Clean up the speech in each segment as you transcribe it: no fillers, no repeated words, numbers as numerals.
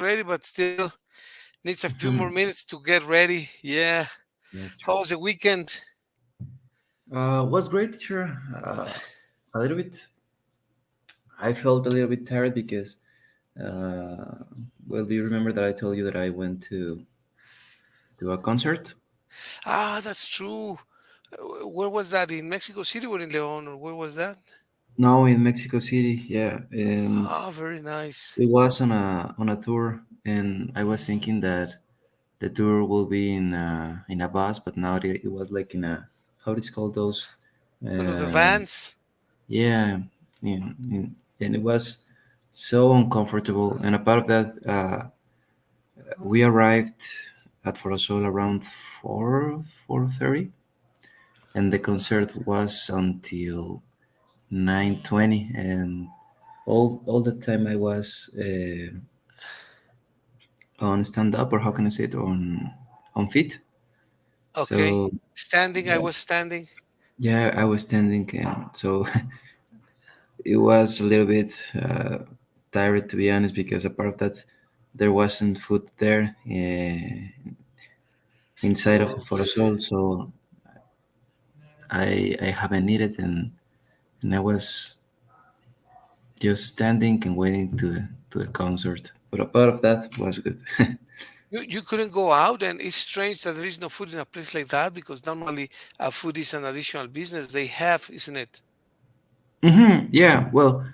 ready, but still needs a few more Mhm. minutes to get ready. Yeah. That's true. How was the weekend? Was great, sure. A little bit. I felt a little bit tired because, uh, well, do you remember that I told you that I went to a concert? Ah, that's true. Where was that? In Mexico City or in Leon? Or where was that? No, in Mexico City, yeah, and Ah, very nice. it was on a tour, and I was thinking that the tour will be in a bus, but now it was like in a how it's called those, One of the uh, vans. yeah, and it was so uncomfortable. And a part of that, we arrived at Forosol around 4:30, and the concert was until 9:20, and all the time I was on stand up, or how can I say it, on feet. Okay. So Standing, I yeah, was standing. yeah, I was standing, and so it was a little bit tired, to be honest, because apart of that, there wasn't food there inside of Oh, Forosol, so I haven't eaten, and I was just standing and waiting to the concert. But a part of that was good. you couldn't go out, and it's strange that there is no food in a place like that because normally food is an additional business they have, isn't it? Yeah, well,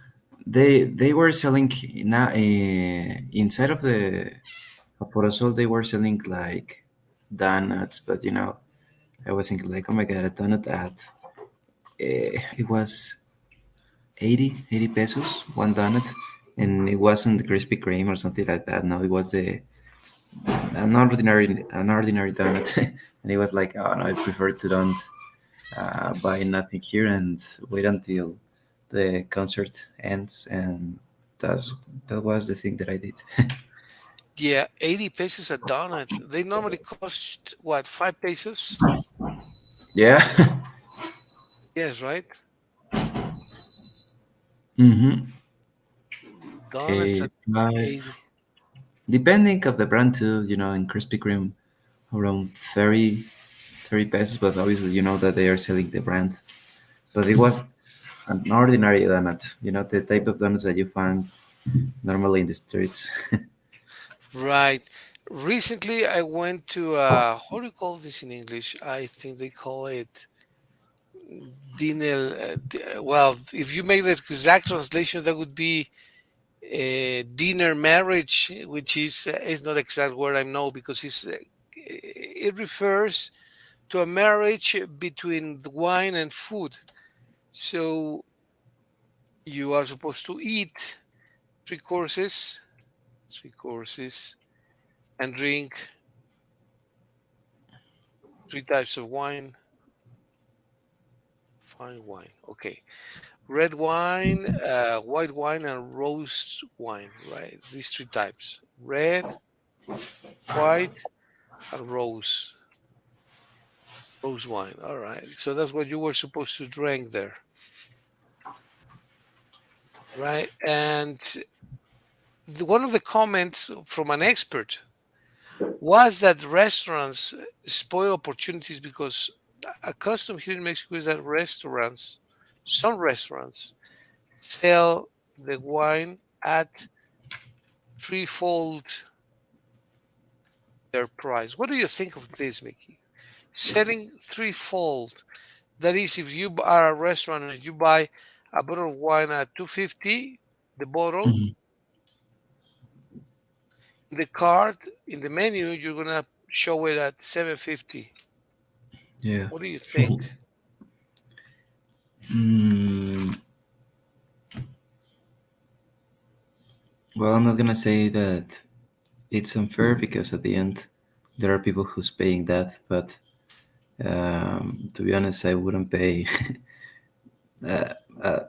they were selling now inside of the Aporosol. They were selling like donuts, but I was thinking like, oh my god, a donut at it was 80 pesos one donut, and it wasn't the Krispy Kreme or something like that. No, it was the an ordinary donut, and it was like, oh no, I prefer to don't buy nothing here and wait until the concert ends, and that's that was the thing that I did. Yeah, 80 pesos a donut. They normally cost what, 5 pesos? Yeah. Yes, right? Mm-hmm. Donuts at Five, 80. depending of the brand too. In Krispy Kreme, around 30 pesos, but obviously you know that they are selling the brand. But it was an ordinary donut. The type of donuts that you find normally in the streets. Right. Recently, I went to, how do you call this in English? I think they call it dinner. Well, if you make the exact translation, that would be dinner marriage, which is not the exact word I know because it refers to a marriage between the wine and food. So you are supposed to eat three courses, three courses, and drink three types of wine. Fine wine. Okay. Red wine, white wine, and rose wine, right? These three types: red, white, and rose wine. All right. So that's what you were supposed to drink there, right? And one of the comments from an expert was that restaurants spoil opportunities because a custom here in Mexico is that some restaurants, sell the wine at threefold their price. What do you think of this, Mickey? Selling threefold. That is, if you are a restaurant and you buy a bottle of wine at 250, the bottle, Mhm. in the card, in the menu, you're gonna show it at 750. Yeah. What do you think? Mm, well, I'm not gonna say that it's unfair because at the end there are people who's paying that, but to be honest, I wouldn't pay uh, uh,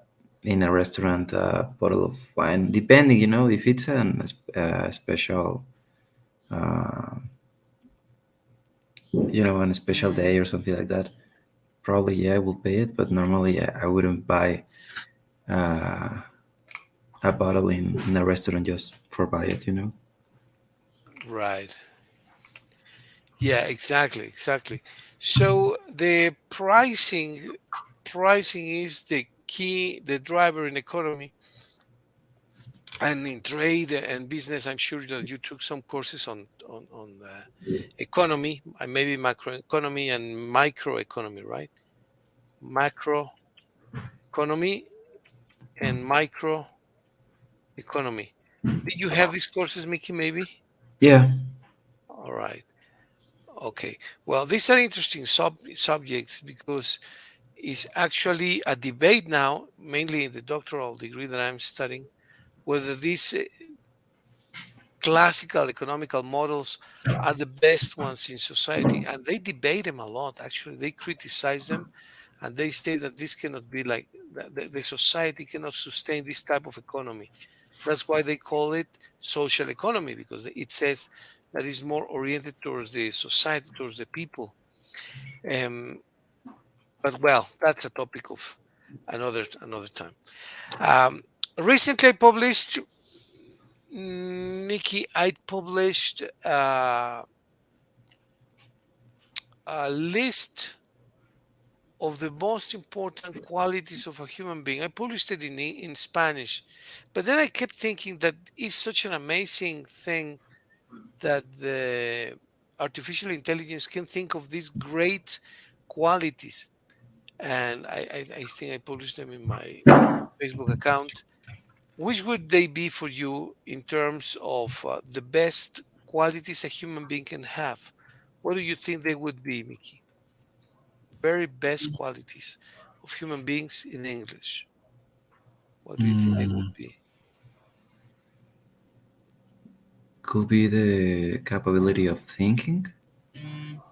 in a restaurant a bottle of wine, depending, if it's a special, uh, on a special day or something like that. Probably, yeah, I will pay it, but normally I wouldn't buy uh, a bottle in a restaurant just for buy it. Right. Yeah, exactly, exactly. So the pricing is the key, the driver in economy and in trade and business. I'm sure that you took some courses on economy and maybe macroeconomy and microeconomy, right? Macroeconomy and microeconomy. Did you have these courses, Mickey? Maybe. Yeah. All right. Okay. Well, these are interesting subjects because it's actually a debate now, mainly in the doctoral degree that I'm studying, whether these classical economical models are the best ones in society. And they debate them a lot, actually. They criticize them and they say that this cannot be like the society cannot sustain this type of economy. That's why they call it social economy, because it says that it's more oriented towards the society, towards the people. Um, but well, that's a topic of another time. Um, Recently, I published, Nikki. I published a list of the most important qualities of a human being. I published it in Spanish, but then I kept thinking that it's such an amazing thing that the artificial intelligence can think of these great qualities. And I think I published them in my Facebook account. Which would they be for you in terms of the best qualities a human being can have? What do you think they would be, Mickey? Very best qualities of human beings in English. What do you think they would Mm, be? could be the capability of thinking.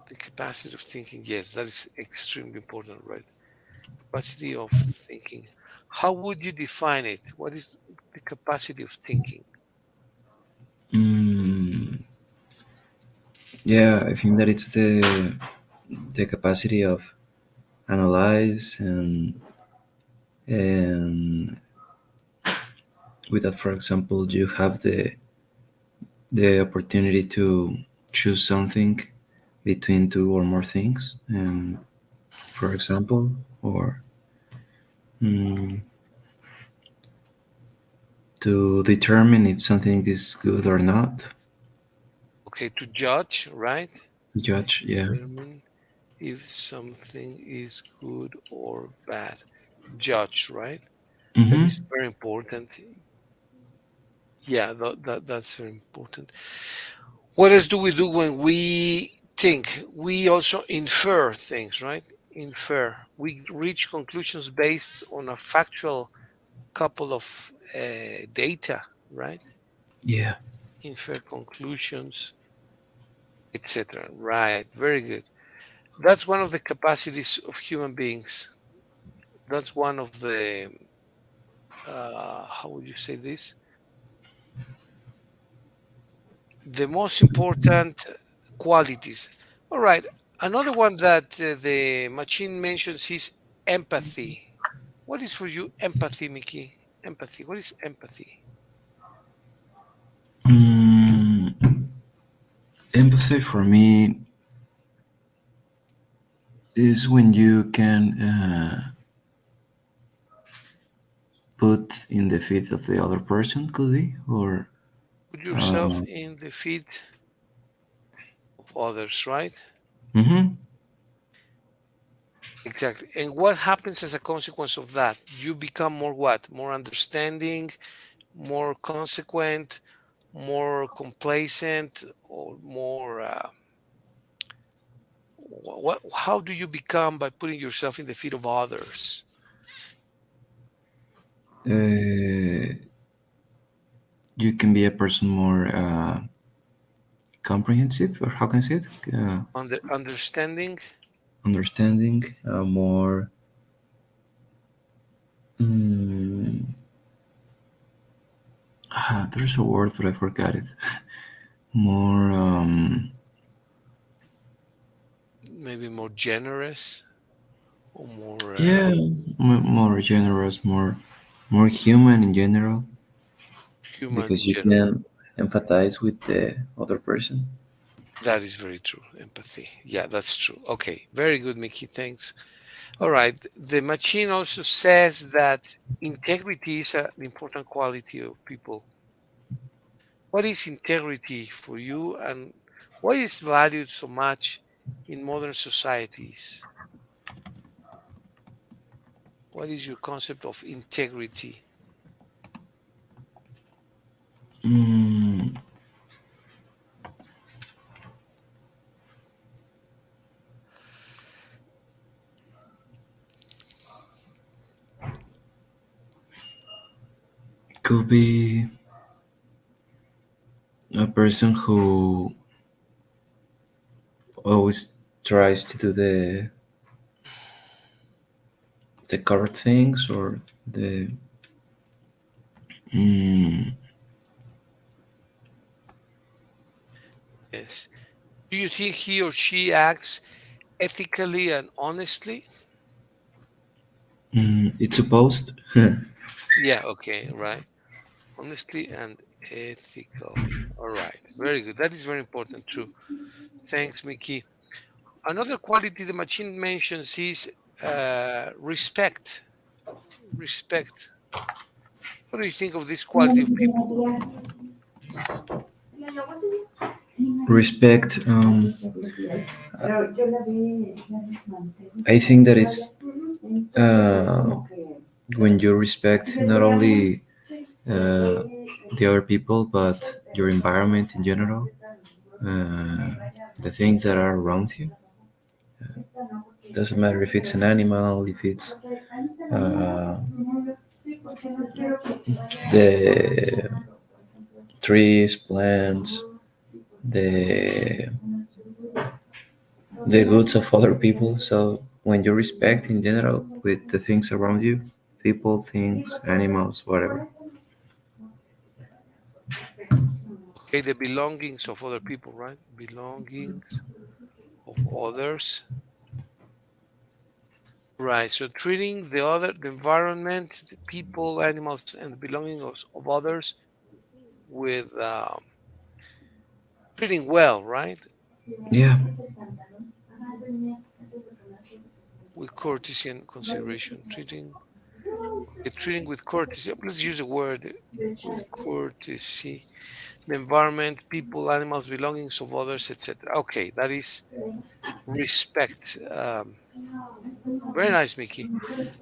The capacity of thinking. Yes, that is extremely important, right? Capacity of thinking. How would you define it? What is the capacity of thinking? Mm, yeah, I think that it's the capacity of analyze and with that, for example, you have the opportunity to choose something between two or more things, and for example, or mm, to determine if something is good or not. Okay, to judge, right? Judge, yeah. Determine if something is good or bad. Judge, right? That Mm-hmm. is very important. Yeah, that's very important. What else do we do when we think? We also infer things, right? Infer. We reach conclusions based on a factual couple of data, right? Yeah. Infer conclusions, etc. Right. Very good. That's one of the capacities of human beings. That's one of the how would you say this? The most important qualities. All right. Another one that the machine mentions is empathy. What is for you empathy, Mickey? Empathy. What is empathy? Mm, empathy for me is when you can put in the feet of the other person, could be, or Put yourself uh, in the feet of others, right? mm-hmm. Exactly. And what happens as a consequence of that? You become more what? More understanding, more consequent, more complacent, or more. What? How do you become by putting yourself in the feet of others? uh, you can be a person more comprehensive, or how can I say it? Understanding. Understanding, more. Mm, there's a word, but I forgot it. More. Maybe more generous or more Yeah, more generous, more human in general, human because in you general. can empathize with the other person. That is very true. Empathy. Yeah, that's true. Okay, very good, Mickey. Thanks. All right. The machine also says that integrity is an important quality of people. What is integrity for you, and why is valued so much in modern societies? What is your concept of integrity? Mm, could be a person who always tries to do the correct things or the mm, Yes. Do you think he or she acts ethically and honestly? it's supposed. Yeah, okay, right. Honestly and ethically. All right. Very good. That is very important too. Thanks, Mickey. Another quality the machine mentions is respect. Respect. What do you think of this quality of people? Respect. I think that it's when you respect not only uh, the other people but your environment in general, uh, the things that are around you. Doesn't matter if it's an animal, if it's uh, the trees, plants, the the goods of other people. So when you respect in general with the things around you, people, things, animals, whatever. Okay, the belongings of other people, right? Belongings of others. Right. So treating the environment, the people, animals, and the belongings of others with treating well, right? Yeah. With courtesy and consideration. Okay, treating with courtesy. Let's use a word with courtesy. The environment, people, animals, belongings of others, etc. Okay, that is respect. Very nice, Mickey.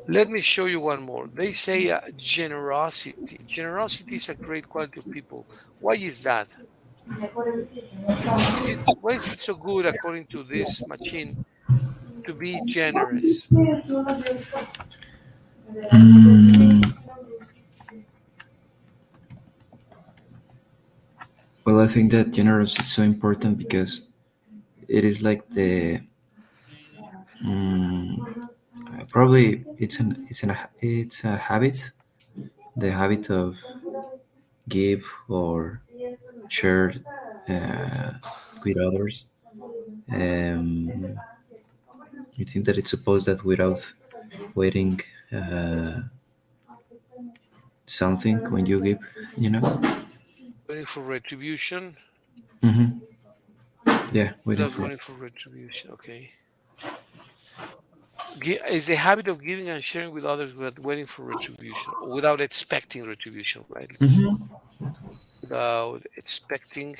Let me show you one more. They say generosity. Generosity is a great quality of people. Why is that? Why is it so good, according to this machine, to be generous? Mm, well, I think that generosity is so important because it is like the probably it's a habit, the habit of give or share uh, with others. Um, I think that it's supposed that without waiting something when you give, you know. Waiting for retribution. Hmm. Yeah, waiting Without for. waiting for retribution. Okay. Is the habit of giving and sharing with others without waiting for retribution, or without expecting retribution, right? Let's see. Hmm. Without expecting.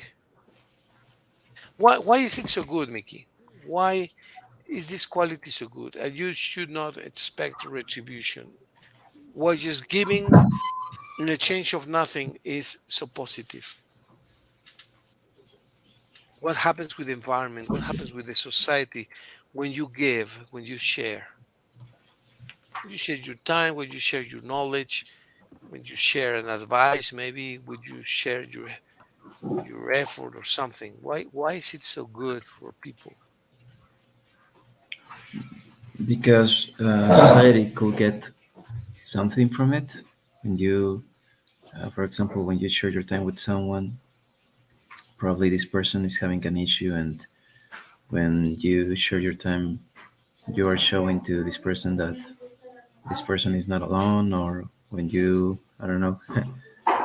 Why is it so good, Mickey? Why is this quality so good? And you should not expect retribution. Why just giving in exchange of nothing is so positive? What happens with the environment? What happens with the society when you give, when you share? When you share your time, when you share your knowledge, when you share an advice, maybe would you share your effort or something? Why is it so good for people? Because society could get something from it when you, for example, when you share your time with someone, probably this person is having an issue, and when you share your time, you are showing to this person that this person is not alone. Or when you, I don't know,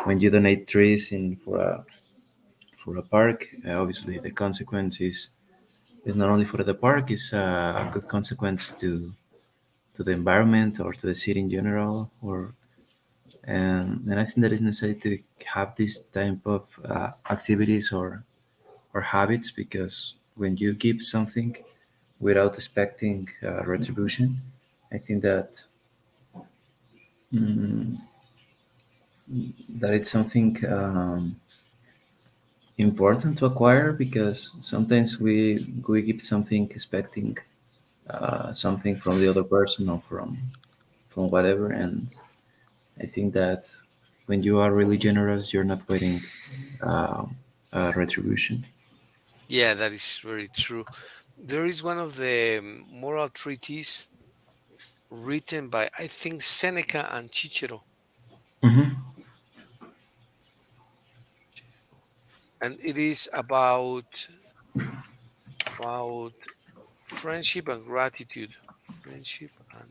when you donate trees in for for a park. Obviously, the consequence is not only for the park; it's a good consequence to the environment or to the city in general. Or and I think that it's necessary to have this type of activities or habits because when you give something without expecting retribution, I think that mm, that it's something important to acquire because sometimes we give something expecting something from the other person or from whatever, and I think that when you are really generous, you're not waiting uh, retribution. Yeah, that is very true. There is one of the moral treatises written by, I think, Seneca and Cicero, Hmm. and it is about friendship and gratitude. Friendship and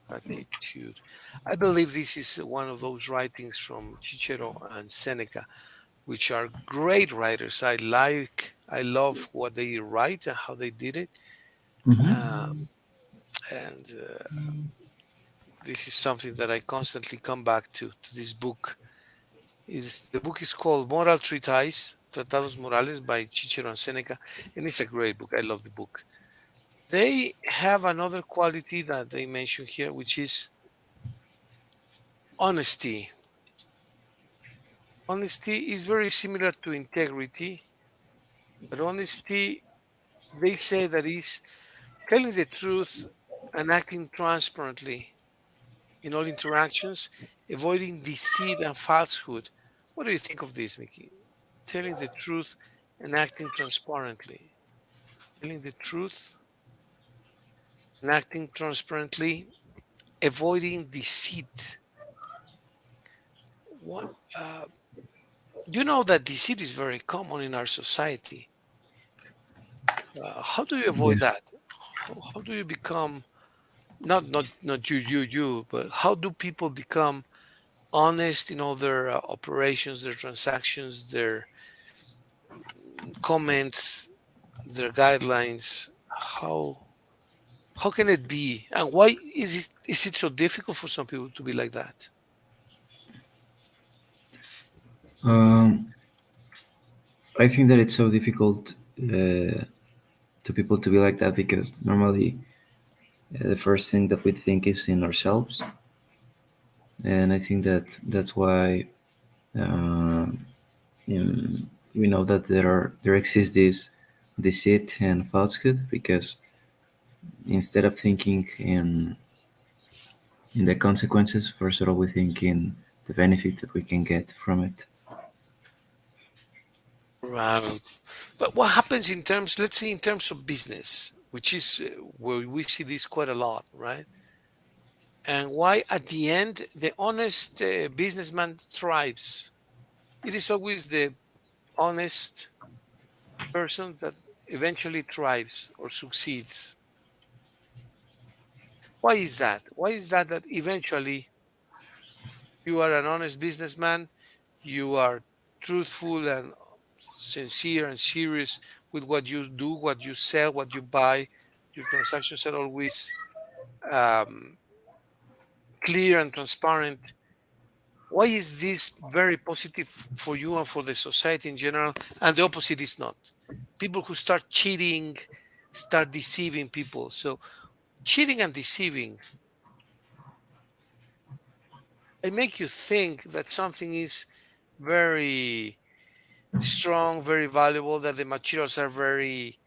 gratitude. I believe this is one of those writings from Cicero and Seneca, which are great writers. I love what they write and how they did it. Hmm. Um, and This is something that I constantly come back to this book. The book is called Moral Treatise, Tratados Morales by Cicero and Seneca, and it's a great book. I love the book. They have another quality that they mention here, which is honesty. Honesty is very similar to integrity, but honesty, they say that is telling the truth and acting transparently in all interactions, avoiding deceit and falsehood. What do you think of this, Mickey? Telling the truth and acting transparently. Telling the truth and acting transparently, avoiding deceit. What you know that deceit is very common in our society. How do you avoid Yeah. that? How do you become not you, but how do people become honest in all their operations, their transactions, their comments, their guidelines? How how can it be, and why is it so difficult for some people to be like that? Um, I think that it's so difficult to people to be like that because normally the first thing that we think is in ourselves, and I think that that's why uh, we know that there exists this deceit and falsehood because instead of thinking in the consequences, first of all we think in the benefit that we can get from it. Right. But what happens in terms, let's say, in terms of business, which is where we see this quite a lot, right? And why, at the end, the honest businessman thrives. It is always the honest person that eventually thrives or succeeds. Why is that? Why is that that eventually you are an honest businessman, you are truthful and sincere and serious with what you do, what you sell, what you buy. Your transactions are always um, clear and transparent. Why is this very positive for you and for the society in general, and the opposite is not? People who start cheating, start deceiving people. So cheating and deceiving, they make you think that something is very strong, very valuable, that the materials are very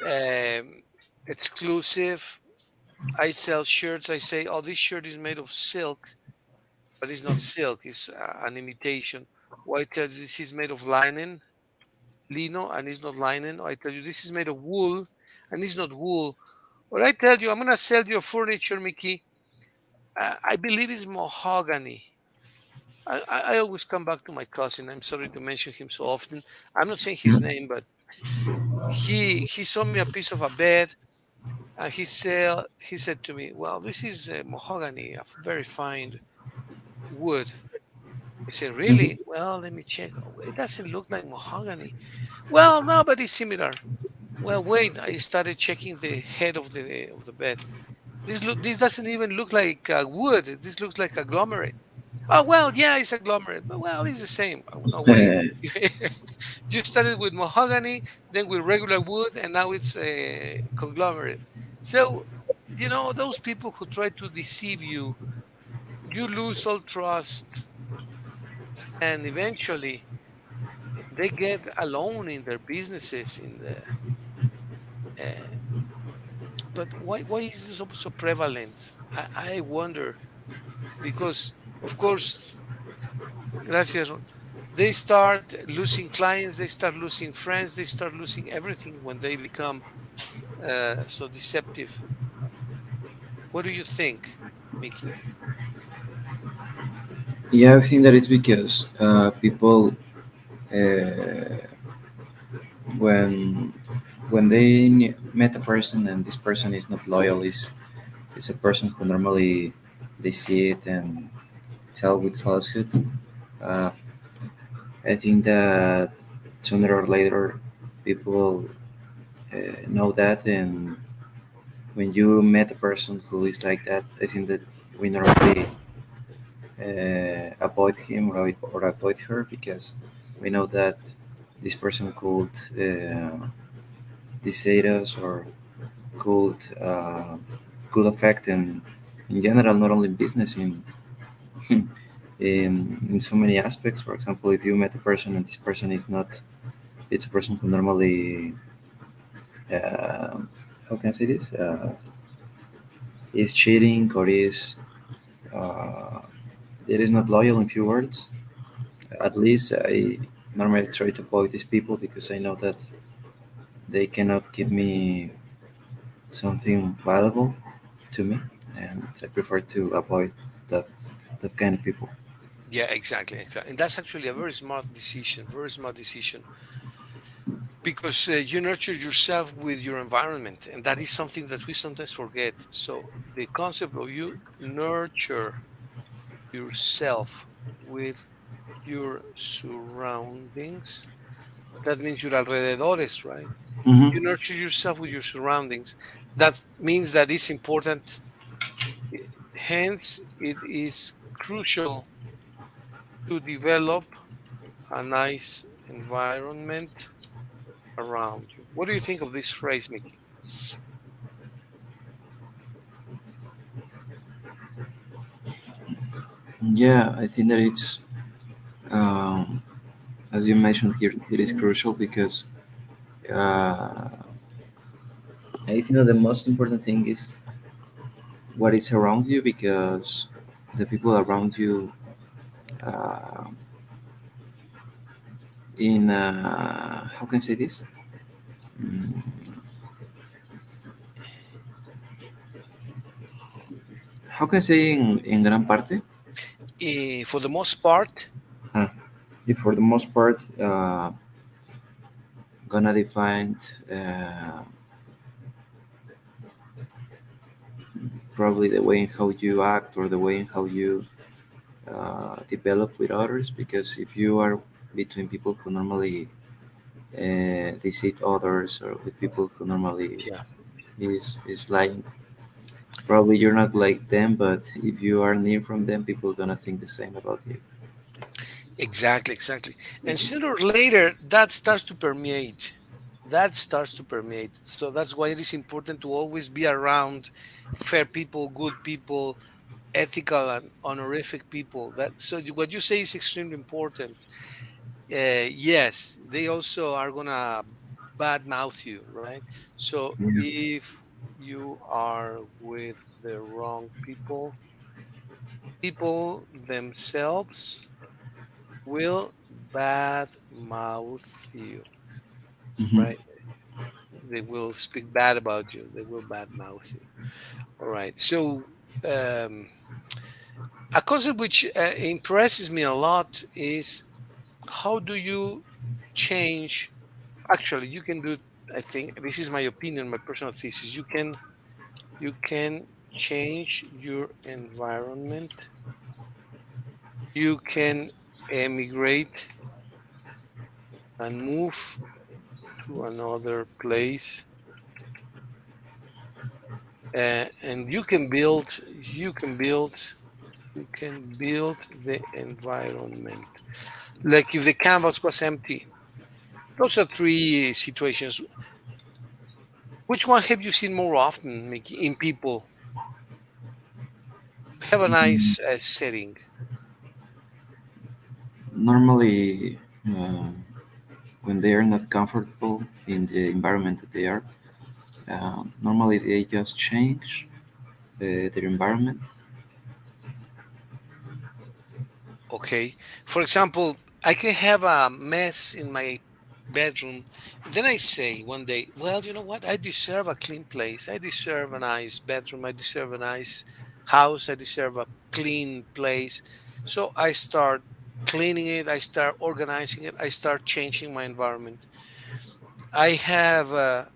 um, exclusive. I sell shirts. I say, oh, this shirt is made of silk, but it's not silk. It's an imitation. Or I tell you, this is made of lino, and it's not linen. Or I tell you, this is made of wool, and it's not wool. Or I tell you, I'm going to sell you furniture, Mickey. I believe it's mahogany. I always come back to my cousin. I'm sorry to mention him so often. I'm not saying his name, but he saw me a piece of a bed, and he said to me, "Well, this is mahogany, a very fine wood." I say, Mhm. really? Well, let me check. Oh, it doesn't look like mahogany. Well, no, but it's similar. Well, wait. I started checking the head of the bed. This doesn't even look like wood. This looks like agglomerate. Oh well, yeah, it's agglomerate, but well, it's the same. Oh, no, wait. You started with mahogany, then with regular wood, and now it's a conglomerate. So, those people who try to deceive you, you lose all trust, and eventually they get alone in their businesses. Uh, but why is this so prevalent? I wonder because, of course, gracias. They start losing clients, they start losing friends, they start losing everything when they become so deceptive. What do you think, Mickey? Yeah, I think that it's because people, uh, when met a person and this person is not loyal, is a person who normally they see it and tell with falsehood. Uh, I think that sooner or later people will know that, and when you met a person who is like that, I think that we normally avoid him or avoid her because we know that this person could deceive us or could could affect in general, not only in business, in in so many aspects. For example, if you met a person and this person is not, it's a person who normally, uh, how can I say this, is cheating or is uh, it is not loyal. In few words, at least I normally try to avoid these people because I know that they cannot give me something valuable to me, and I prefer to avoid that that kind of people. Yeah, exactly, exactly. And that's actually a very smart decision, because you nurture yourself with your environment, and that is something that we sometimes forget. So the concept of you nurture yourself with your surroundings, that means your alrededores, right? Hmm. You nurture yourself with your surroundings. That means that it's important. Hence, it is crucial to develop a nice environment around you. What do you think of this phrase, Mickey? Yeah, I think that it's, um, as you mentioned here, it is crucial because uh, I think that the most important thing is what is around you because the people around you, uh, in how can I say this? Mm, how can I say in gran parte? For the most part, Ah, if for the most part, gonna define uh, probably the way in how you act or the way in how you develop with others. Because if you are between people who normally deceive others or with people who normally yeah, is lying, probably you're not like them. But if you are near from them, people gonna think the same about you. exactly, exactly. And sooner or later, that starts to permeate. That starts to permeate. So that's why it is important to always be around fair people, good people, ethical and honorific people. What you say is extremely important. Yes, they also are gonna badmouth you, right? So Yeah. if you are with the wrong people, people themselves will badmouth you, Hmm. right? They will speak bad about you. They will badmouth you. All right. So um, a concept which impresses me a lot is, how do you change? Actually, you can do. I think this is my opinion, my personal thesis. You can change your environment. You can emigrate and move to another place, and you can build the environment. Like if the canvas was empty. Those are three situations. Which one have you seen more often, Mickey, in people? Have a Mm, nice setting. normally, when they are not comfortable in the environment that they are, normally they just change their environment. Okay. For example, I can have a mess in my bedroom. Then I say one day, well, you know what? I deserve a clean place. I deserve a nice bedroom. I deserve a nice house. I deserve a clean place. So I start cleaning it. I start organizing it. I start changing my environment. I have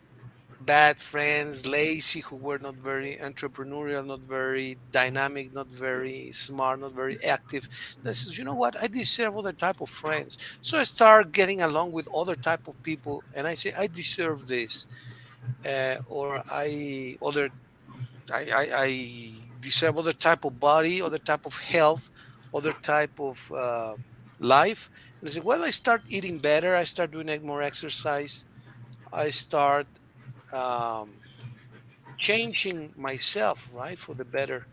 bad friends, lazy, who were not very entrepreneurial, not very dynamic, not very smart, not very active. This is, you know what? I deserve other type of friends. So I start getting along with other type of people, and I say I deserve this, or I deserve other type of body, other type of health, other type of life. And I say, well, I start eating better. I start doing more exercise. I start. Um, Changing myself, right, for the better.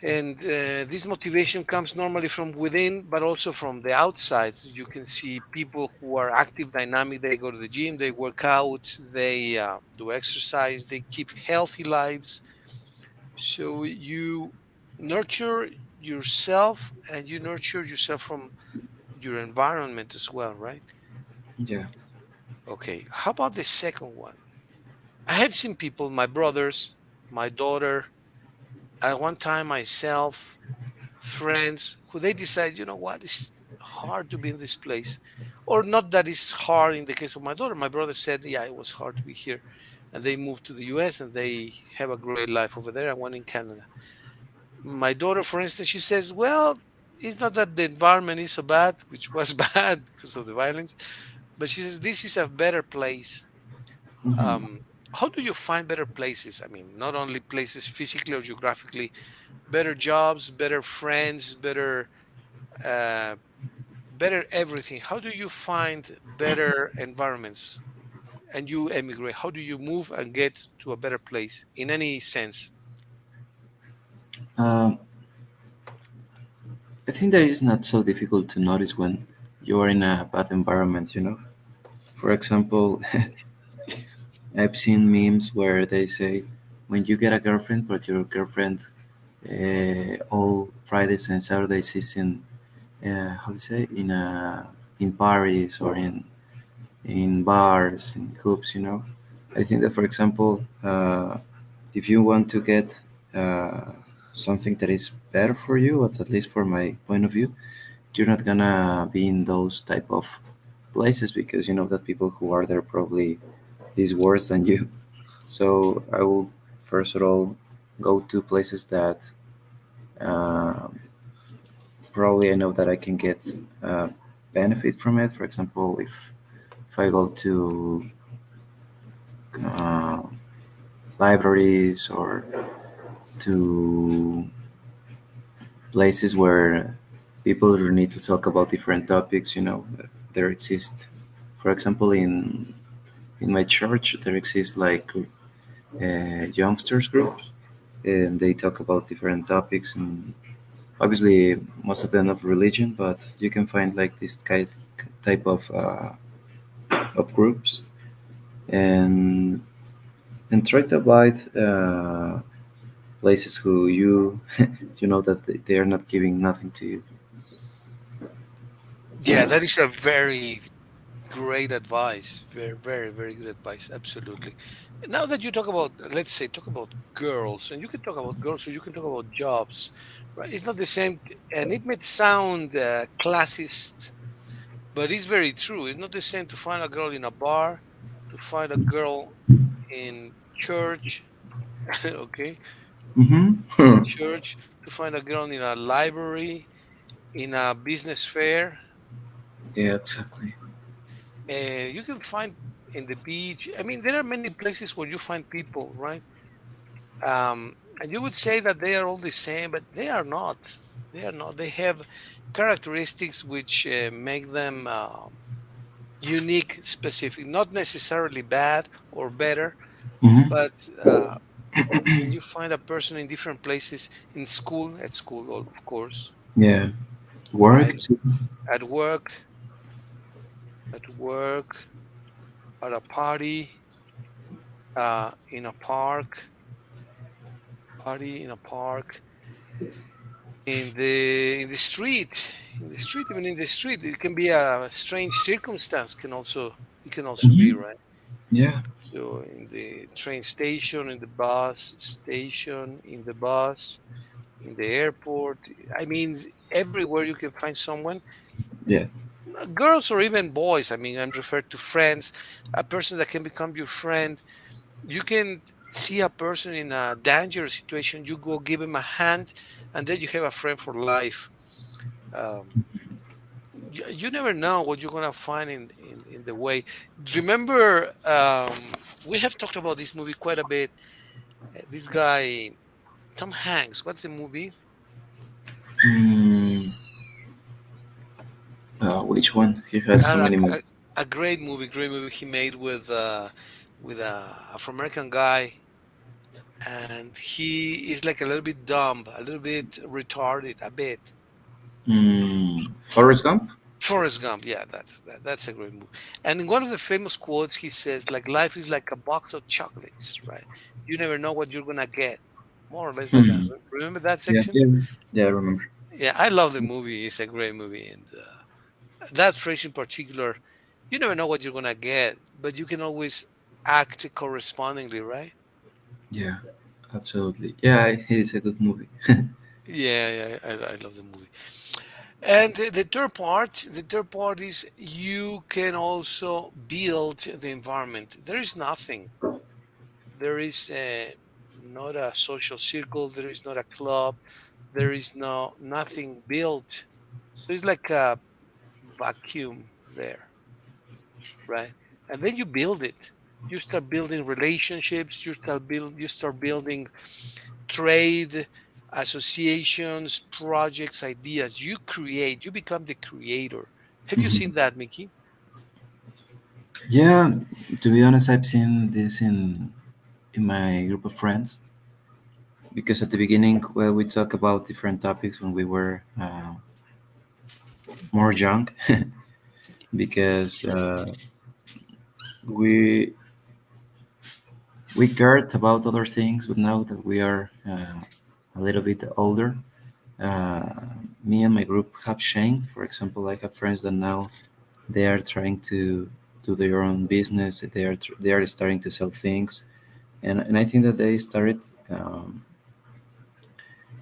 And this motivation comes normally from within, but also from the outside. You can see people who are active, dynamic. They go to the gym, they work out, they do exercise, they keep healthy lives. So you nurture yourself, and you nurture yourself from your environment as well, right? Yeah. Okay. How about the second one? I have seen people, my brothers, my daughter, at one time myself, friends, who they decide, you know what, it's hard to be in this place. Or not that it's hard in the case of my daughter. My brother said, yeah, it was hard to be here. And they moved to the US and they have a great life over there and one in Canada. My daughter, for instance, she says, well, it's not that the environment is so bad, which was bad because of the violence, but she says, this is a better place. Hmm. Um, how do you find better places? I mean, not only places physically or geographically, better jobs, better friends, uh, better everything. How do you find better environments and you emigrate? How do you move and get to a better place in any sense? Um, I think that it's not so difficult to notice when you are in a bad environment, you know? For example, I've seen memes where they say, when you get a girlfriend, but your girlfriend all Fridays and Saturdays is in, how do you say, in Paris or in bars, in clubs, you know? I think that, for example, if you want to get something that is better for you, at least for my point of view, you're not gonna be in those type of places because you know that people who are there probably is worse than you. So I will first of all go to places that uh, probably I know that I can get uh, benefit from it. For example, if I go to uh, libraries or to places where people need to talk about different topics, you know, there exists, for example, in my church, there exists like youngsters groups, and they talk about different topics, and obviously most of them of religion, but you can find like this type of groups, and try to avoid places who you know that they are not giving nothing to you. Yeah, that is a very great advice. Very, very, very good advice. Absolutely. Now that you talk about, let's say, talk about girls, and you can talk about girls, or you can talk about jobs, right? It's not the same, and it may sound classist, but it's very true. It's not the same to find a girl in a bar, to find a girl in church, okay, in Mm-hmm. church, to find a girl in a library, in a business fair. Yeah, exactly. You can find in the beach. I mean, there are many places where you find people, right? And you would say that they are all the same, but they are not. They are not. They have characteristics which make them unique, specific, not necessarily bad or better, Hmm. but when you find a person in different places, in school, at school, of course, Yeah, right? work too. At work, at work, at a party, in a park, party in a park, in the street, even in the street, it can be a strange circumstance. It can also be Hmm. right. Yeah, So in the train station, in the bus station, in the bus, in the airport. I mean, everywhere you can find someone, yeah. girls or even boys. I mean, I'm referred to friends, a person that can become your friend. You can see a person in a dangerous situation, you go give him a hand, and then you have a friend for life. Um, you never know what you're gonna find in the way. Remember, we have talked about this movie quite a bit. This guy, Tom Hanks. What's the movie? Mm, which one? He has so And many a, movies. a great movie he made with a Afro American guy, and he is like a little bit dumb, a little bit retarded, a bit. Forrest Gump. Forrest Gump, yeah, that's a great movie. And in one of the famous quotes, he says, like, life is like a box of chocolates, right? You never know what you're gonna get, more or less like that. Hmm. Remember that Yeah, section? yeah, yeah. I remember. Yeah, I love the movie. It's a great movie, and that phrase in particular, you never know what you're gonna get, but you can always act correspondingly, right? Yeah, absolutely. Yeah, it is a good movie. Yeah, yeah, I love the movie. And the third part is you can also build the environment. There is nothing. There is not a social circle. There is not a club. There is nothing built. So it's like a vacuum there, right? And then you build it. You start building relationships. You start building trade, associations, projects, ideas. You create. You become the creator. Have you Hmm. seen that, Mickey? Yeah, to be honest, I've seen this in my group of friends because at the beginning, well, we talk about different topics when we were more young, because we we cared about other things, but now that we are a little bit older, uh, me and my group have changed. For example, I have friends that now they are trying to do their own business. They are starting to sell things, and I think that they started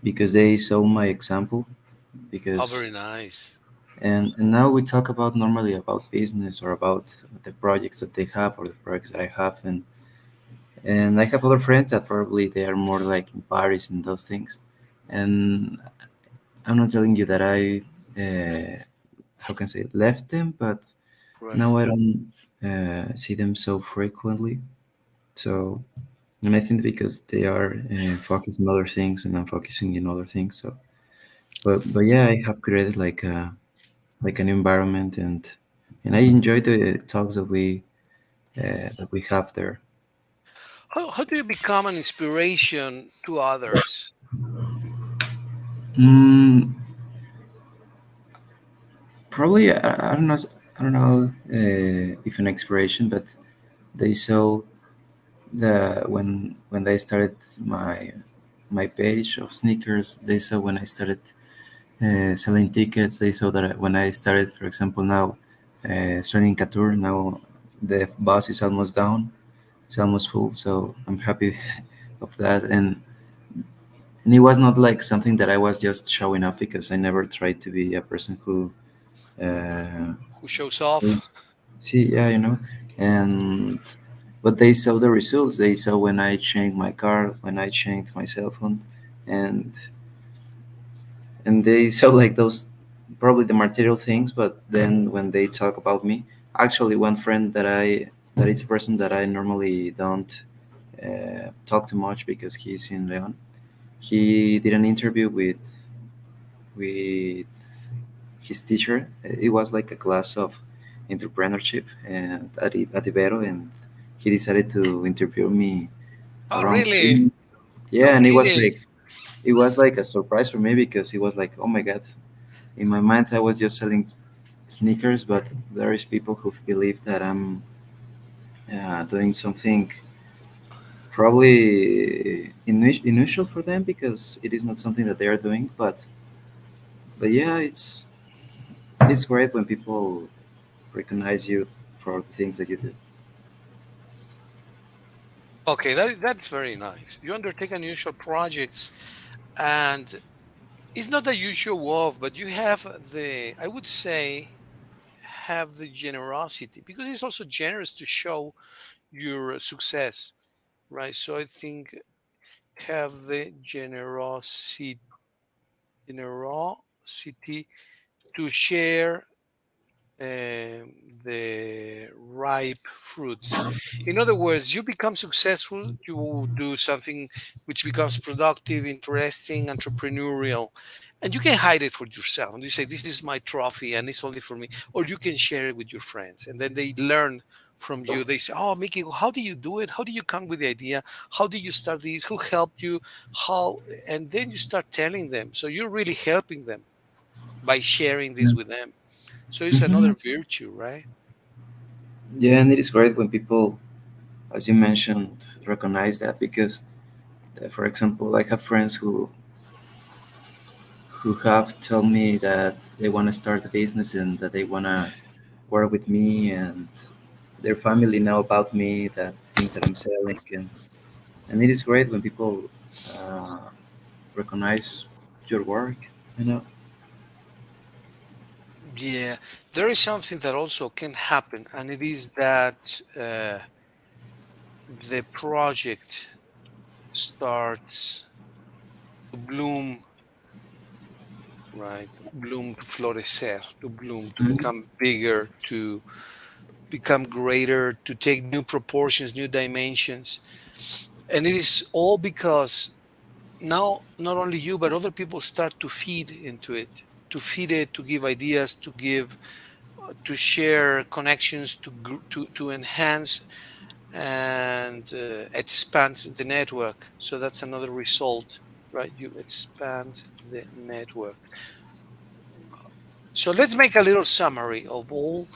because they saw my example. Oh, Because very nice. and now we talk about normally about business or about the projects that they have or the projects that I have, and I have other friends that probably they are more like in Paris and those things, and I'm not telling you that I how can I say left them, but Right. now I don't see them so frequently. So, and I think because they are focused on other things and I'm focusing in other things. So, but yeah, I have created like an environment, and I enjoy the talks that we have there. How do you become an inspiration to others? Mm, probably I don't know. I don't know if an expiration, but they saw when they started my page of sneakers. They saw when I started selling tickets. They saw that when I started, for example, now selling couture. Now the bus is almost down. It's almost full, so I'm happy of that. And it was not like something that I was just showing off because I never tried to be a person who uh, Who shows off? see, yeah, and but they saw the results. They saw when I changed my car, when I changed my cell phone, and and they saw like probably the material things, but then when they talk about me, actually one friend that is a person that I normally don't talk too much because he's in Leon. He did an interview with his teacher. It was like a class of entrepreneurship and at Ibero, and he decided to interview me Oh, around really? 3. Yeah, No and kidding. it was like a surprise for me because it was like, oh my god. In my mind, I was just selling sneakers, but there is people who believe that I'm doing something probably unusual for them because it is not something that they are doing. But yeah, it's great when people recognize you for the things that you do. Okay, that's very nice. You undertake unusual projects, and it's not that you show off, but you have the, I would say, have the generosity because it's also generous to show your success, right? So I think have the generosity to share the ripe fruits. In other words, you become successful, you will do something which becomes productive, interesting, entrepreneurial, and you can hide it for yourself. And you say, "This is my trophy, and it's only for me," or you can share it with your friends, and then they learn from you. They say, "Oh, Mickey, how do you do it? How do you come with the idea? How did you start this? Who helped you? How?" And then you start telling them. So you're really helping them by sharing this with them. So it's Hmm. another virtue, right? Yeah, and it is great when people, as you mentioned, recognize that because, for example, I have friends who have told me that they want to start a business and that they want to work with me, and their family know about me, that things that I'm selling, and it is great when people uh, recognize your work. You know. Yeah, there is something that also can happen, and it is that the project starts to bloom, right? Bloom, to florecer, to bloom, to Mhm. become bigger, to become greater, to take new proportions, new dimensions. And it is all because now not only you, but other people start to feed into it, to give ideas, to give to share connections, to enhance and expand the network. So that's another result, right? You expand the network. So let's make a little summary of all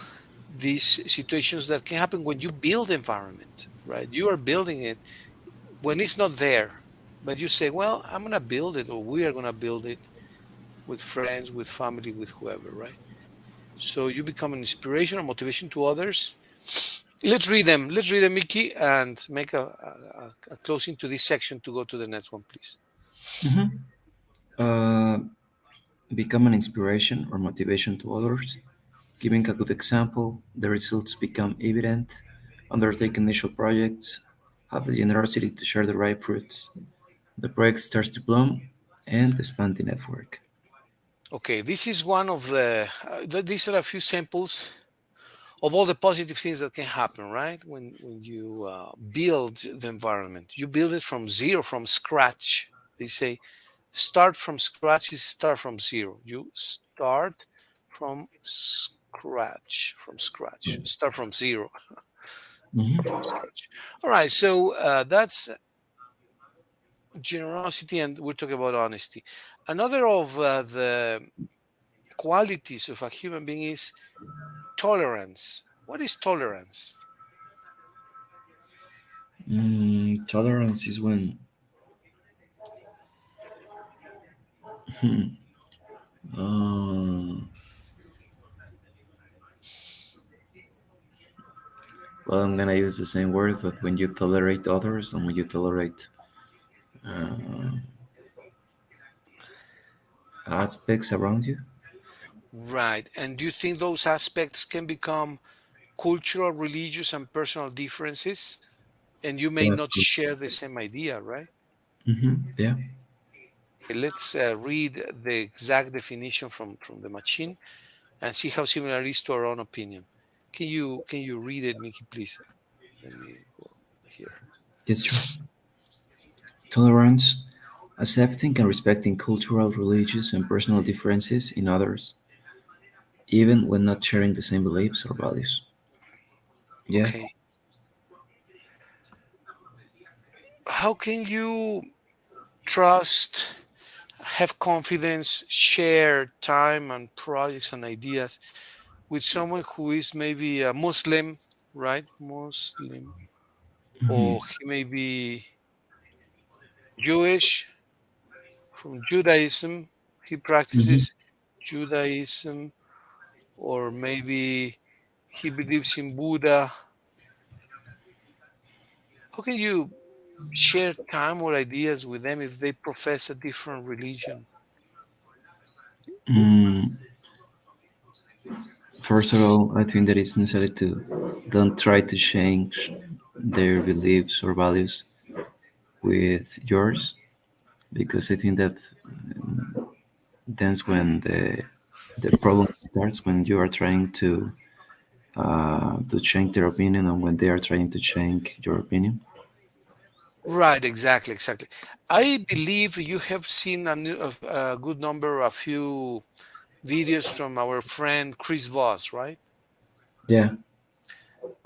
these situations that can happen when you build environment, right? You are building it when it's not there, but you say, well, I'm going to build it, or we are going to build it with friends, with family, with whoever, right? So you become an inspiration or motivation to others. Let's read them. Let's read them, Mickey, and make a closing to this section to go to the next one, please. Mhm. Uh, Become an inspiration or motivation to others. Giving a good example, the results become evident. Undertake initial projects. Have the generosity to share the ripe fruits. The project starts to bloom and expand the network. Okay, this is one of the, these are a few samples of all the positive things that can happen, right? When you build the environment, you build it from zero, from scratch. They say, start from scratch is start from zero. You start from scratch, start from zero, from Mhm. scratch. All right, so that's generosity, and we're talking about honesty. Another of the qualities of a human being is tolerance. What is tolerance? Tolerance is when, uh, well, I'm gonna use the same word, but when you tolerate others and when you tolerate uh, aspects around you. Right. And do you think those aspects can become cultural, religious, and personal differences? And you may Yeah, not share the same idea, right? yeah. let's read the exact definition from the machine and see how similar it is to our own opinion. Can you read it, Mickey, please? Let me go here. Yes, sure. Tolerance, accepting and respecting cultural, religious, and personal differences in others, even when not sharing the same beliefs or values. Yeah. Okay. How can you trust, have confidence, share time and projects and ideas with someone who is maybe a Muslim, right? Muslim, or Hmm. he may be Jewish from Judaism. He Hmm. practices Judaism, or maybe he believes in Buddha. How can you share time or ideas with them if they profess a different religion? Mm, First of all, I think that it's necessary to don't try to change their beliefs or values with yours, because I think that that's when the problem starts, when you are trying to change their opinion and when they are trying to change your opinion. Right, exactly, exactly. I believe you have seen a good number, a few videos from our friend Chris Voss, right? Yeah.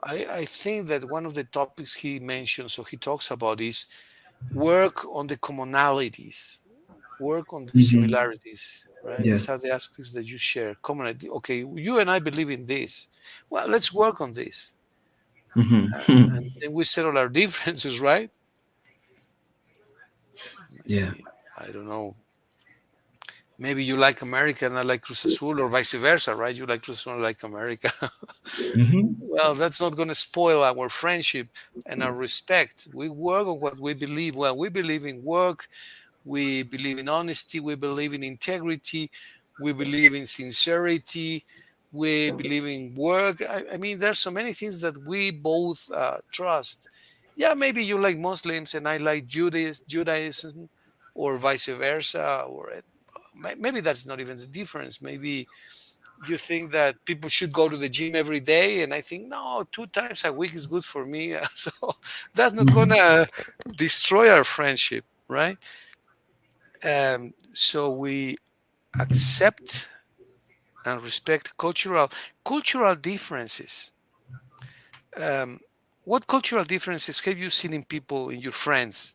I think that one of the topics he mentions, or he talks about, is work on the commonalities, work on the Hmm. similarities, right? Yeah. These are the aspects that you share. Commonality. Okay, you and I believe in this. Well, let's work on this. Hmm. And then we settle our differences, right? Yeah. Maybe, I don't know, maybe you like America and I like Cruz Azul, or vice versa, right? You like Cruz Azul and I like America. Hmm. Well, that's not going to spoil our friendship and our respect. We work on what we believe. Well, we believe in work, we believe in honesty, we believe in integrity, we believe in sincerity, we believe in work. I mean, there's so many things that we both trust. Yeah, maybe you like Muslims and I like Judaism, or vice versa, or maybe that's not even the difference. Maybe you think that people should go to the gym every day, and I think no, 2 times a week is good for me. So that's not Hmm. gonna destroy our friendship, right? So we accept and respect cultural differences. um, what cultural differences have you seen in people, in your friends,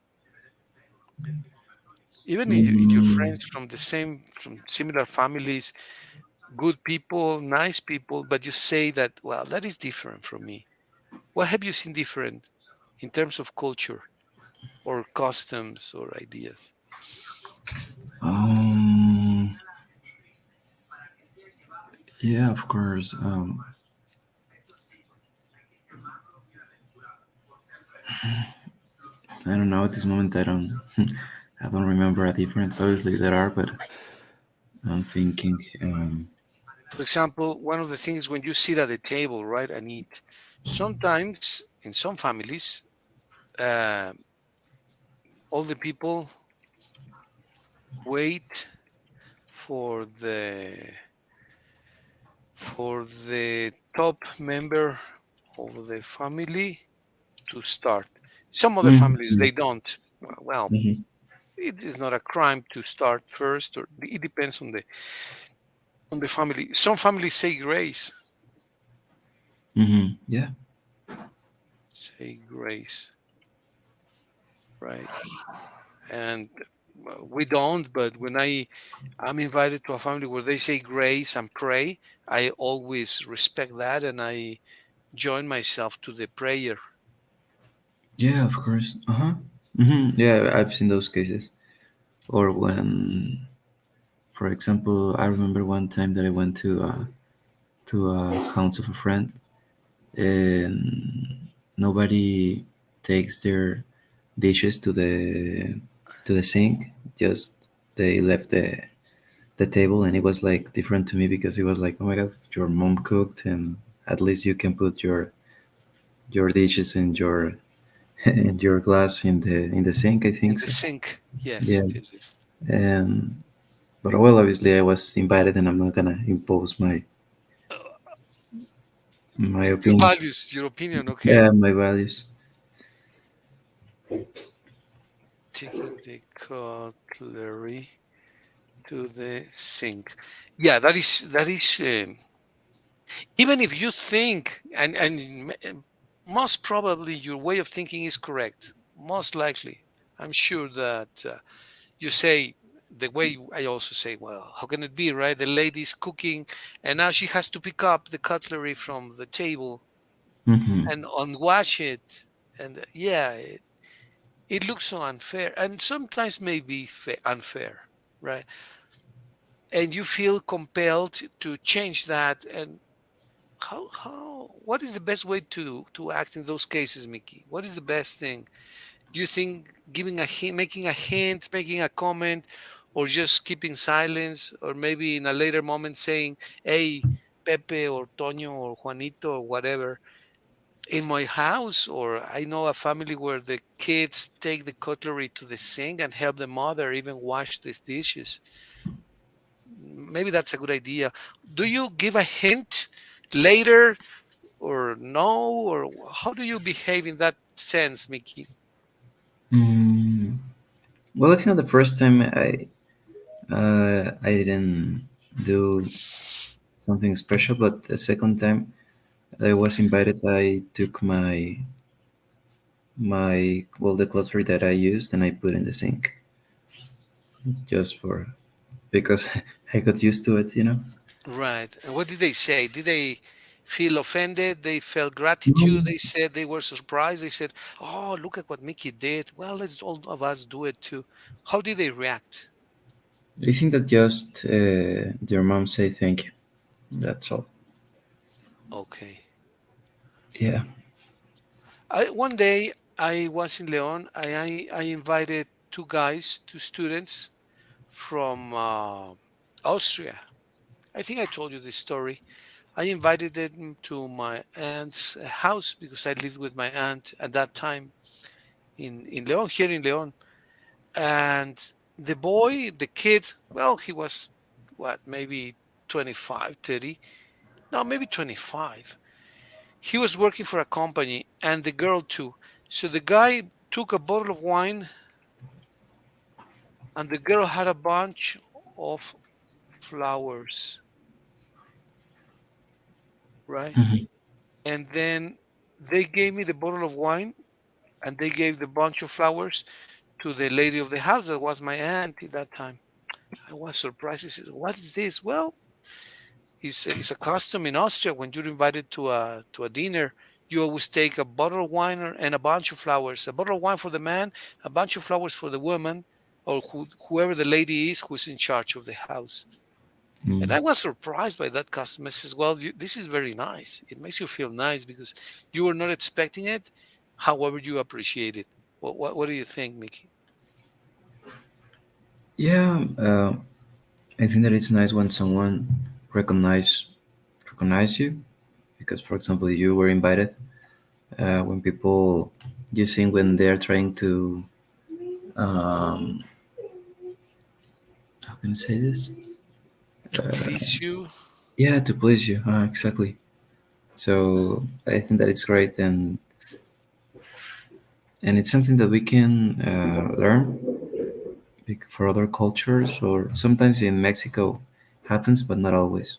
even in your Mm, friends from the same, from similar families, good people, nice people, but you say that, well, that is different from me? What have you seen different in terms of culture or customs or ideas? um, yeah, of course. I don't know. At this moment, I don't. I don't remember a difference. Obviously, there are, but I'm thinking. For example, one of the things, when you sit at the table, right, and eat, sometimes in some families, uh, all the people wait for the top member of the family to start. Some other families, Yeah. they don't. Well, Hmm. it is not a crime to start first, or it depends on the family. Some families say grace, Hmm. Yeah. say grace, right? And we don't. But when I'm invited to a family where they say grace and pray, I always respect that, and I join myself to the prayer. Yeah. Of course. Uh huh. Yeah, I've seen those cases. Or when, for example, I remember one time that I went to a house of a friend, and nobody takes their dishes to the sink. Just they left the table, and it was like different to me because it was like, oh my god, your mom cooked, and at least you can put your dishes and your and your glass in the sink. I In think the so. sink, Yeah. yes, yes, yes. And but well, obviously I was invited, and I'm not gonna impose my Your opinion. values, your opinion, okay? Yeah, my values. Taking the cutlery to the sink. Yeah, that is. Even if you think, and most probably your way of thinking is correct. Most likely, I'm sure that you say the way I also say, well, how can it be, right? The lady's cooking, and now she has to pick up the cutlery from the table Hmm. and unwash it. And yeah, it looks so unfair, and sometimes maybe unfair, right? And you feel compelled to change that. And what is the best way to act in those cases, Mickey? What is the best thing? Do you think giving a hint, making a hint, making a comment, or just keeping silence, or maybe in a later moment saying, "Hey, Pepe or Toño or Juanito or whatever, in my house," or I know a family where the kids take the cutlery to the sink and help the mother even wash these dishes. Maybe that's a good idea. Do you give a hint later or no, or how do you behave in that sense, Mickey? Mm, well, I think the first time I didn't do something special, but the second time I was invited, I took my well the clothes that I used and I put in the sink just for because I got used to it, you know. Right. And what did they say? Did they feel offended? They felt gratitude. No, They said they were surprised. They said, "Oh, look at what Mickey did. Well, let's all of us do it too." How did they react? I think that just their mom say thank you. That's all. Okay. Yeah. One day I was in Leon. I invited two guys, two students from Austria. I think I told you this story. I invited them to my aunt's house because I lived with my aunt at that time in Leon, here in Leon. And the boy, the kid, well, he was what, maybe 25, 30, no, maybe 25. He was working for a company and the girl too. So the guy took a bottle of wine and the girl had a bunch of flowers, right? Mhm. And then they gave me the bottle of wine and they gave the bunch of flowers to the lady of the house that was my aunt at that time. I was surprised. He said, "What is this?" Well, it's a custom in Austria when you're invited to a dinner. You always take a bottle of wine and a bunch of flowers. A bottle of wine for the man, a bunch of flowers for the woman, or whoever the lady is who's in charge of the house. And Mm. I was surprised by that custom. I says, "Well, this is very nice. It makes you feel nice because you were not expecting it. However, you appreciate it." What do you think, Mickey? Yeah, I think that it's nice when someone recognize recognize you because, for example, you were invited. When people you think when they're trying to um, how can I say this? To please you. Yeah, to please you. Exactly. So I think that it's great, and it's something that we can learn for other cultures, or sometimes in Mexico happens, but not always.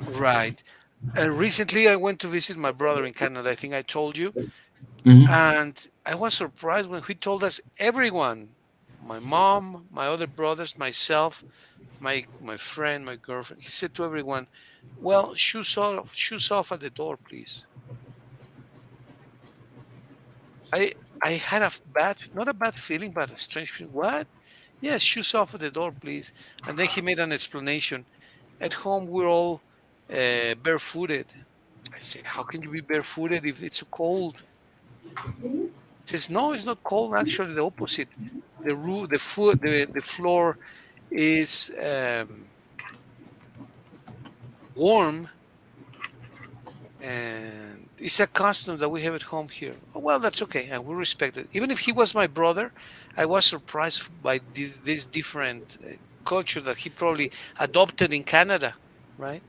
Right. Recently, I went to visit my brother in Canada. I think I told you. Hmm. And I was surprised when he told us everyone, my mom, my other brothers, myself, my friend, my girlfriend. He said to everyone, "Well, shoes off at the door, please." I I had a not a bad feeling, but a strange feeling. What? Yes, shoes off at the door, please. And then he made an explanation. At home, we're all barefooted. I said, "How can you be barefooted if it's so cold?" He says, "No, it's not cold. Actually, the opposite. The floor is warm, and it's a custom that we have at home here. Oh, well, that's okay, and we respect it. Even if he was my brother, I was surprised by this different culture that he probably adopted in Canada, right?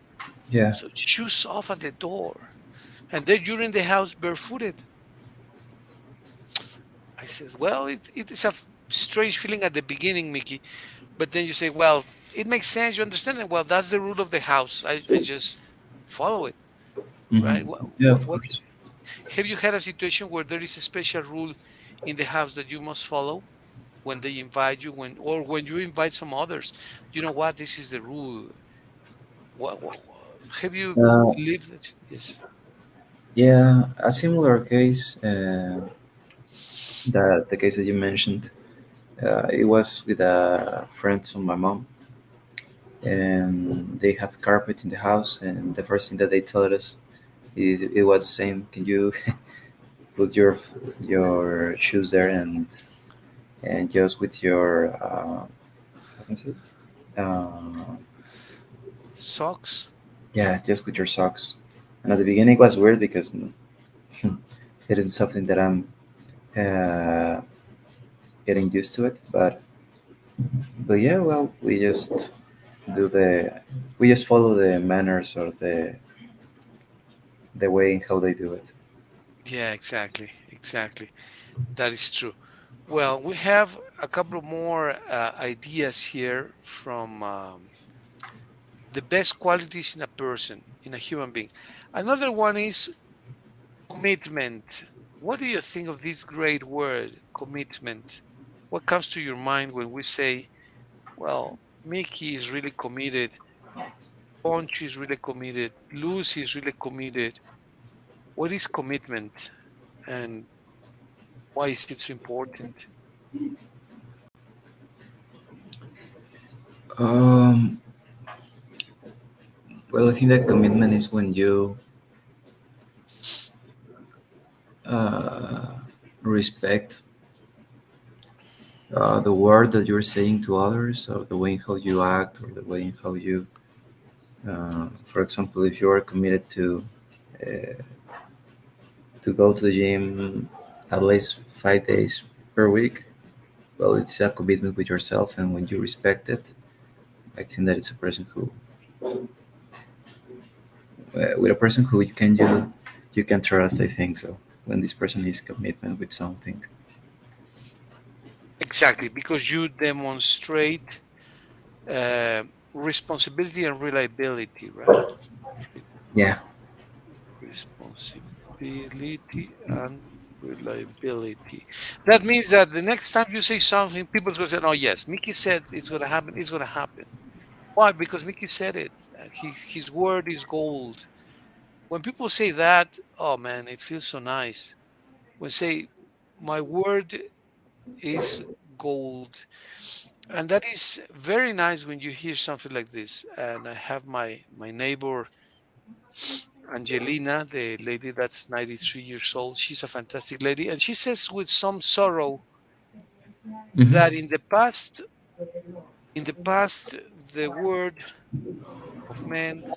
Yeah. So shoes off at the door, and then you're in the house barefooted. I says, well, it is a strange feeling at the beginning, Mickey, but then you say, well, it makes sense. You understand it. Well, that's the rule of the house. I just follow it, right? Yeah, of What course. have you had a situation where there is a special rule in the house that you must follow when they invite you, when you invite some others? You know what? This is the rule. Have you Uh, lived it? Yes. yeah, a similar case, that the case that you mentioned, it was with a friend of my mom, and they have carpet in the house, and the first thing that they told us is it was the same. Can you put your shoes there, and just with your how can I say? Uh, Socks? yeah, just with your socks. And at the beginning, it was weird because it isn't something that I'm uh, getting used to it. But yeah, well, do the we just follow the manners or the way in how they do it. Yeah, exactly. Exactly. That is true. Well, we have a couple more ideas here from the best qualities in a person, in a human being. Another one is commitment. What do you think of this great word, commitment? What comes to your mind when we say, well, Mickey is really committed, Poncho is really committed, Lucy is really committed? What is commitment and why is it so important? Um, well, I think that commitment is when you uh, respect the word that you're saying to others, or the way in how you act, or the way in how you, for example, if you are committed uh, to go to the gym at least 5 days per week, well, it's a commitment with yourself, and when you respect it, I think that it's a person who, with a person who you can trust. I think so. When this person is commitment with something. Exactly, because you demonstrate uh, responsibility and reliability, right? Yeah. Responsibility and reliability. That means that the next time you say something, people's going to say, "Oh yes, Mickey said it's going to happen. It's going to happen." Why? Because Mickey said it. His word is gold. When people say that, oh man, it feels so nice. When say, "My word is gold," and that is very nice when you hear something like this. And I have my neighbor Angelina, the lady that's 93 years old. She's a fantastic lady. And she says with some sorrow that Hmm. in the past, the word of man,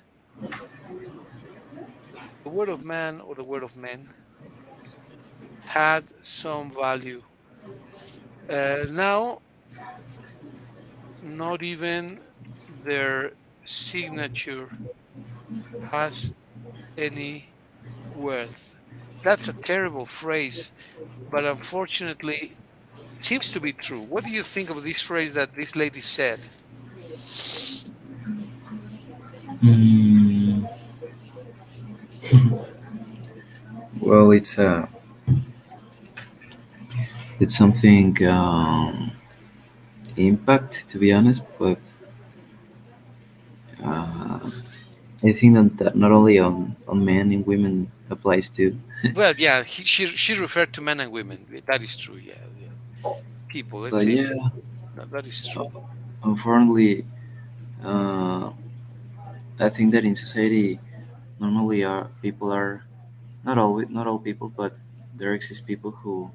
the word of man or the word of men had some value. Now, not even their signature has any worth. That's a terrible phrase, but unfortunately, seems to be true. What do you think of this phrase that this lady said? Mm, well, it's something impact, to be honest, but uh, I think that not only on men and women applies too. Well, yeah, she referred to men and women. That is true. Yeah, yeah. People, let's But say yeah, that is true. unfortunately, uh, I think that in society normally people are not all people, but there exist people who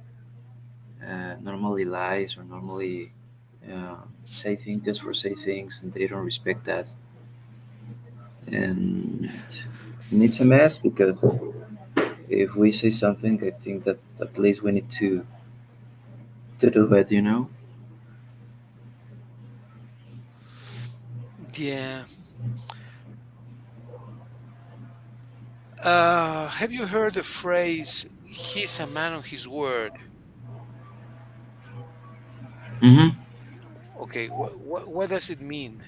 normally lies or normally say things just for say things, and they don't respect that, and it's a mess because if we say something, I think that at least we need to do it, you know. Yeah. Have you heard the phrase, he's a man of his word? Mm-hmm. Okay, what does it mean?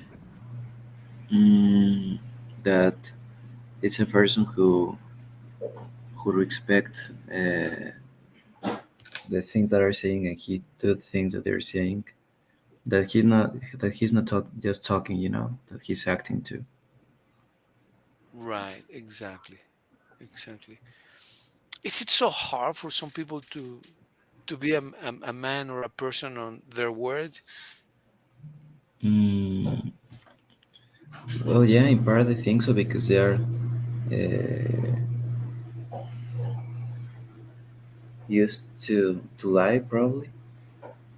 mm, that it's a person who respect the things that are saying, and he do the things that they're saying, that he's not just talking, you know, that he's acting too. Right, exactly. Exactly. Is it so hard for some people to be a man or a person on their word? mm, well, yeah, in part I think so, because they are uh, used to lie, probably,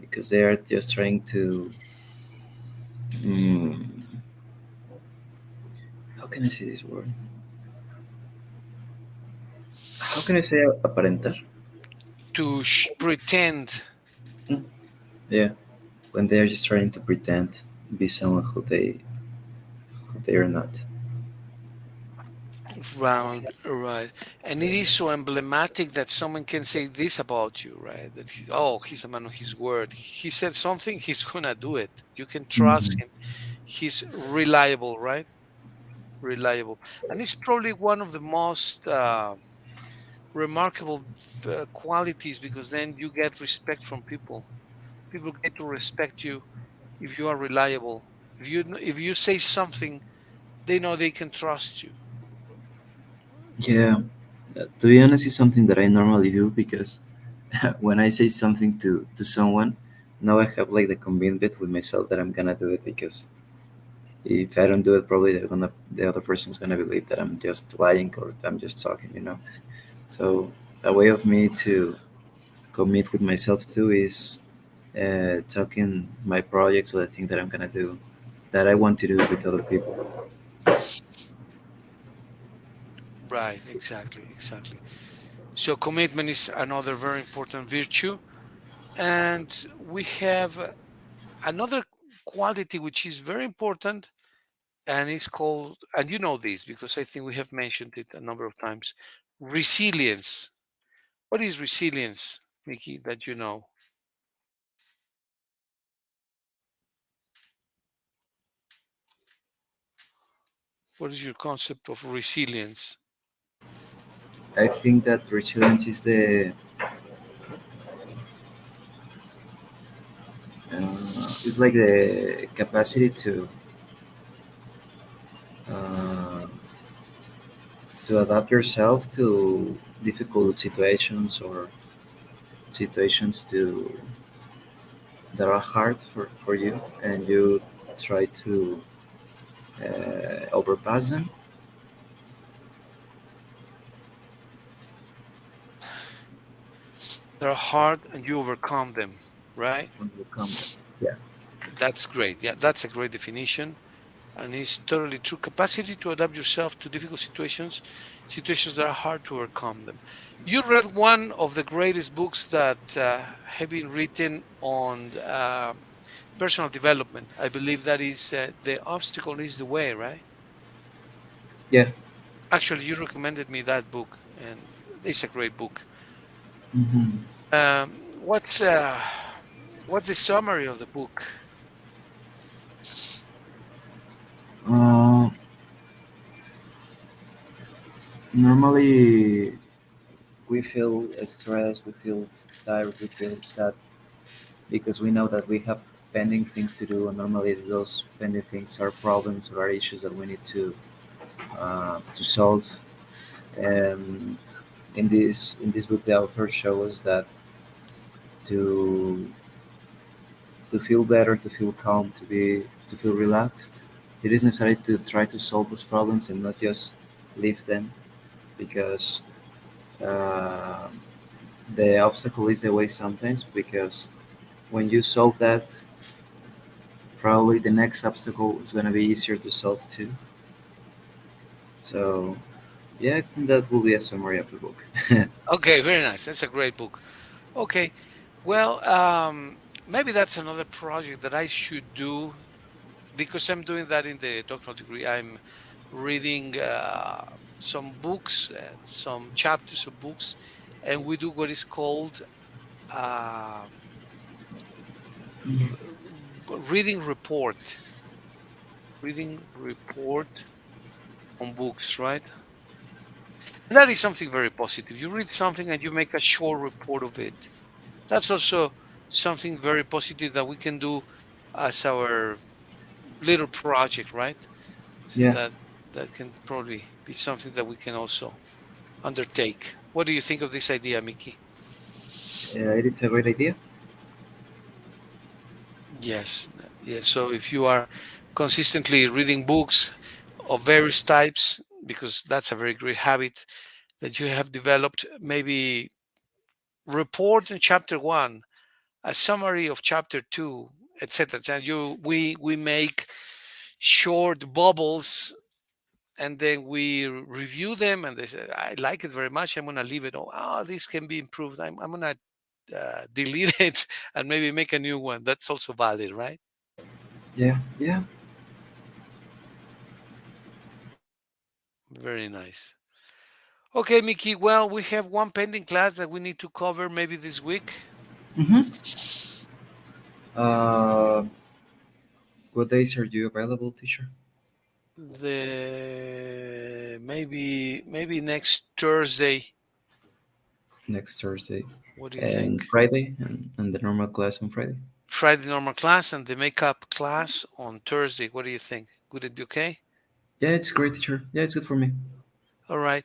because they are just trying to mm, how can I say this word, how can I say aparentar. To pretend. Mm, yeah, when they are just trying to pretend be someone who they are not. Right, right. And it is so emblematic that someone can say this about you, right? That oh, he's a man of his word. He said something, he's gonna do it. You can trust Mhm. him. He's reliable, right? Reliable. And it's probably one of the most remarkable qualities, because then you get respect from people. People get to respect you if you are reliable. If you say something, they know they can trust you. Yeah, to be honest, it's something that I normally do, because when I say something to someone, now I have like the commitment with myself that I'm gonna do it, because if I don't do it, probably the other person's gonna believe that I'm just lying or I'm just talking, you know. So a way of me to commit with myself too is talking my projects or the thing that I'm gonna do, that I want to do with other people. Right, exactly, exactly. So commitment is another very important virtue. And we have another quality which is very important, and it's called, and you know this because I think we have mentioned it a number of times, resilience. What is resilience, Mickey, that you know? What is your concept of resilience? I think that resilience is the it's like the capacity uh, to adapt yourself to difficult situations, or situations that are hard for you, and you try to overpass them, They're hard and you overcome them, right? overcome them. Yeah. That's great. Yeah, that's a great definition. And it's totally true. Capacity to adapt yourself to difficult situations, situations that are hard to overcome them. You read one of the greatest books that have been written on personal development. I believe that is The Obstacle is the Way, right? Yeah. Actually, you recommended me that book, and it's a great book. hmm What's the summary of the book? uh, Normally we feel stressed, we feel tired, we feel sad, because we know that we have pending things to do, and normally those pending things are problems or are issues that we need to solve. And in this book, the author shows that to to feel better, to feel calm, to feel relaxed, it is necessary to try to solve those problems and not just leave them, because uh, the obstacle is the way sometimes, because when you solve that, probably the next obstacle is going to be easier to solve too. So Yeah, I think that will be a summary of the book. Okay, very nice. That's a great book. Okay, well, maybe that's another project that I should do because I'm doing that in the doctoral degree. I'm reading some books and some chapters of books, and we do what is called uh, reading report. Reading report on books, right? And that is something very positive. You read something and you make a short report of it. That's also something very positive that we can do as our little project, right? So Yeah, that can probably be something that we can also undertake. What do you think of this idea, Mickey? it is a great idea. Yes, yes. So if you are consistently reading books of various types, because that's a very great habit that you have developed, maybe report in chapter one, a summary of chapter two, etc. And we make short bubbles and then we review them and they say I like it very much, I'm going to leave it. Oh, this can be improved, I'm going to delete it and maybe make a new one. That's also valid, right? Yeah, yeah. Very nice. Okay, Mickey, well, we have one pending class that we need to cover maybe this week. Mm-hmm. Uh, what days are you available, teacher? The maybe next Thursday. Next Thursday What do you think? and Friday, and the normal class on Friday. Friday normal class and the makeup class on Thursday. What do you think? Would it be okay? Yeah, it's great, teacher. Yeah, it's good for me. All right.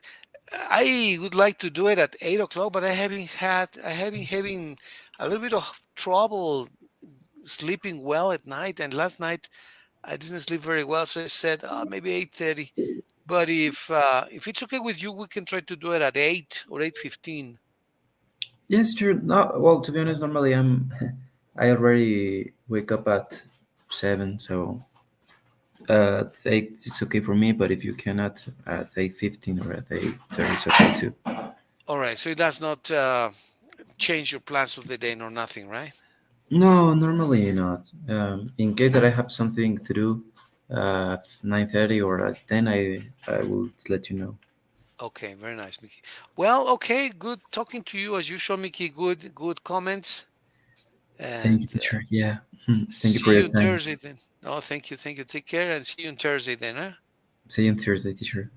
I would like to do it at 8 o'clock, but I have been having a little bit of trouble sleeping well at night. And last night I didn't sleep very well, so I said maybe 8:30. But if it's okay with you, we can try to do it at 8 or 8:15. Yes, sure. No, well, to be honest, normally I already wake up at 7, so at 8 it's okay for me. But if you cannot, at 8:15 or at 8:30 it's okay too. All right. So it does not change your plans of the day nor nothing, right? No, normally not. In case that I have something to do at 9:30 or at 10, I will let you know. Okay, very nice, Mickey. Well, okay, good talking to you as usual, Mickey. Good comments. Thank you, And teacher. Yeah. Thank you for see your you on time. Thursday then. Oh, thank you. Thank you. Take care and see you on Thursday then, huh? See you on Thursday, teacher.